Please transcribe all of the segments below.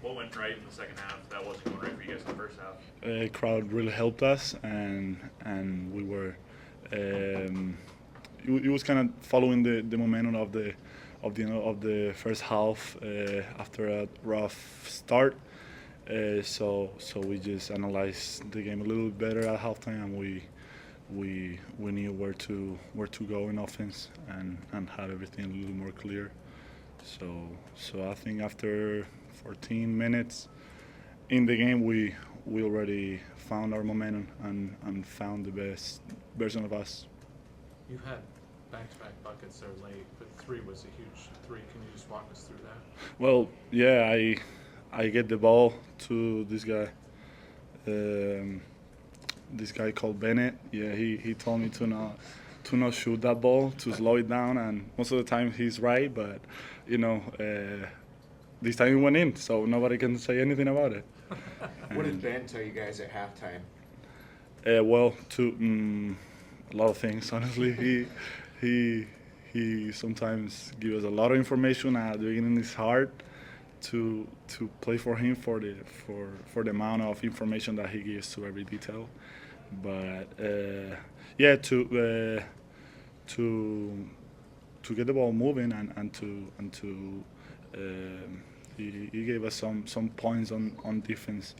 What went right in the second half that wasn't going right for you guys in the first half? Crowd really helped us, and we were. It was kind of following the momentum of the first half after a rough start. So we just analyzed the game a little bit better at halftime, and we knew where to go in offense and have everything a little more clear. So I think after 14 minutes in the game, we already found our momentum and found the best version of us. You had back-to-back buckets there late, but 3 was a huge 3. Can you just walk us through that? Well, yeah, I get the ball to this guy. This guy called Bennett. Yeah, he told me to not shoot that ball, to slow it down, and most of the time he's right, but this time it went in, so nobody can say anything about it. What did Ben tell you guys at halftime? Well, a lot of things. Honestly, he sometimes gives us a lot of information. At the beginning, it's hard to play for him for the amount of information that he gives to every detail. But yeah, to get the ball moving and to he gave us some points on defense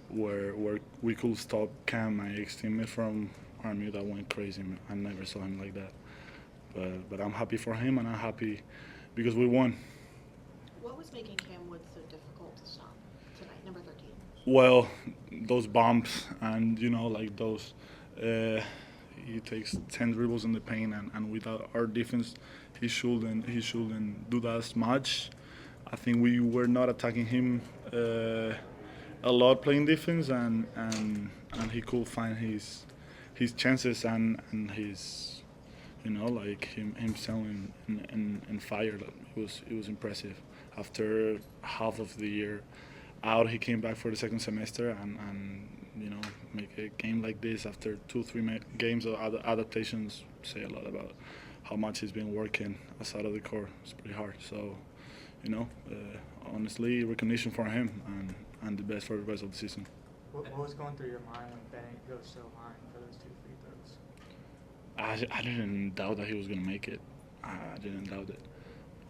where we could stop Cam, my ex-teammate from Army, that went crazy. I never saw him like that. But I'm happy for him, and I'm happy because we won. What was making Cam Woods so difficult to stop tonight, number 13? Well, those bumps and like those. He takes 10 dribbles in the paint, and without our defense, he shouldn't do that as much. I think we were not attacking him a lot playing defense, and he could find his chances and his like himself in fire. It was impressive. After half of the year out, he came back for the second semester and make a game like this after 2-3 games of adaptations say a lot about how much he's been working outside of the court. It's pretty hard. So, honestly, recognition for him and the best for the rest of the season. What was going through your mind when Bennett goes to the line for those 2 free throws? I didn't doubt that he was going to make it. I didn't doubt it,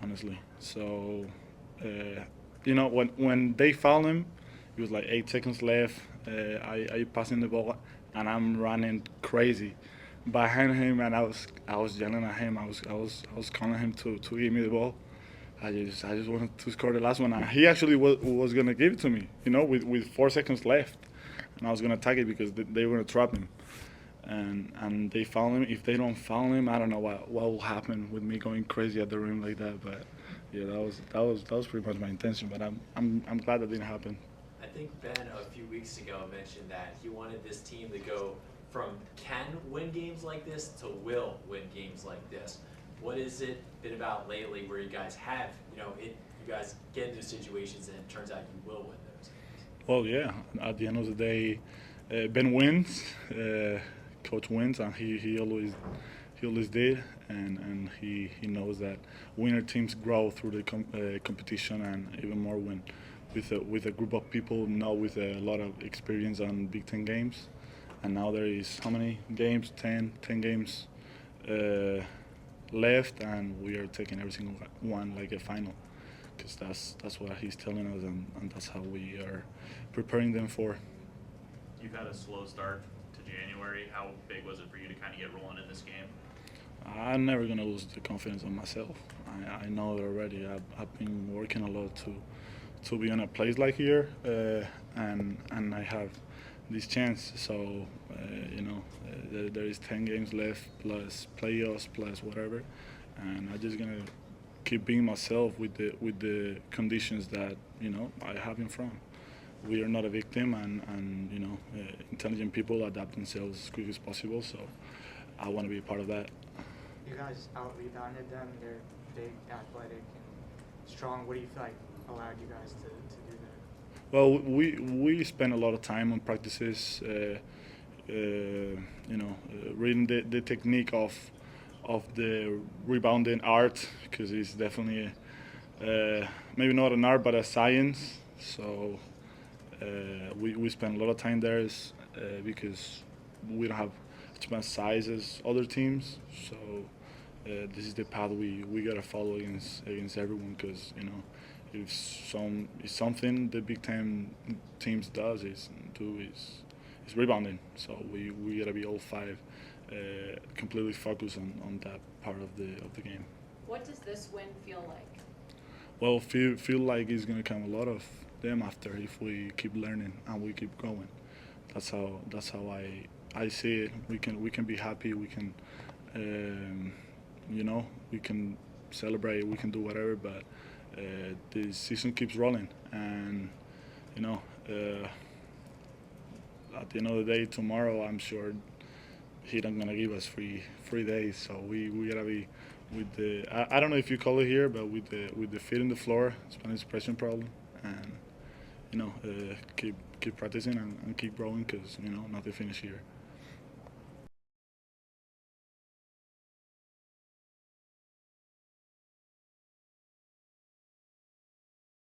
honestly. So, when they fouled him, it was like 8 seconds left. I passing the ball, and I'm running crazy behind him, and I was yelling at him. I was calling him to give me the ball. I just wanted to score the last one. He actually was gonna give it to me, with 4 seconds left, and I was gonna attack it because they were gonna trap him. And they foul him. If they don't foul him, I don't know what will happen with me going crazy at the rim like that. But yeah, that was pretty much my intention. But I'm glad that didn't happen. I think Ben a few weeks ago mentioned that he wanted this team to go from can win games like this to will win games like this. What has it been about lately where you guys have, you guys get into situations and it turns out you will win those games? Well, yeah. At the end of the day, Ben wins, coach wins, and he always did, and he knows that winner teams grow through the competition and even more when with a group of people now with a lot of experience on Big Ten games, and now there is how many games? 10 games left, and we are taking every single one like a final, because that's what he's telling us, and that's how we are preparing them for. You've had a slow start to January. How big was it for you to kind of get rolling in this game? I'm never gonna lose the confidence in myself. I know it already. I've been working a lot to be in a place like here, and I have this chance. So there is 10 games left plus playoffs plus whatever, and I'm just gonna keep being myself with the conditions that I have in front. We are not a victim, and intelligent people adapt themselves as quick as possible. So I want to be a part of that. You guys out-rebounded them. They're big, athletic, and strong. What do you feel like allowed you guys to do that? Well, we spend a lot of time on practices, reading the technique of the rebounding art, because it's definitely maybe not an art but a science. So we spend a lot of time there because we don't have as much size as other teams. So this is the path we gotta follow against everyone, because if something the Big Ten teams does is rebounding. So we gotta be all five completely focused on that part of the game. What does this win feel like? Well, feel like it's gonna come a lot of them after if we keep learning and we keep going. That's how I see it. We can be happy. We can we can celebrate. We can do whatever. But the season keeps rolling, and at the end of the day, tomorrow I'm sure he not gonna give us free days. So we gotta be with the I don't know if you call it here, but with the feet in the floor, Spanish expression problem, and keep practicing and keep growing, because not the finish here.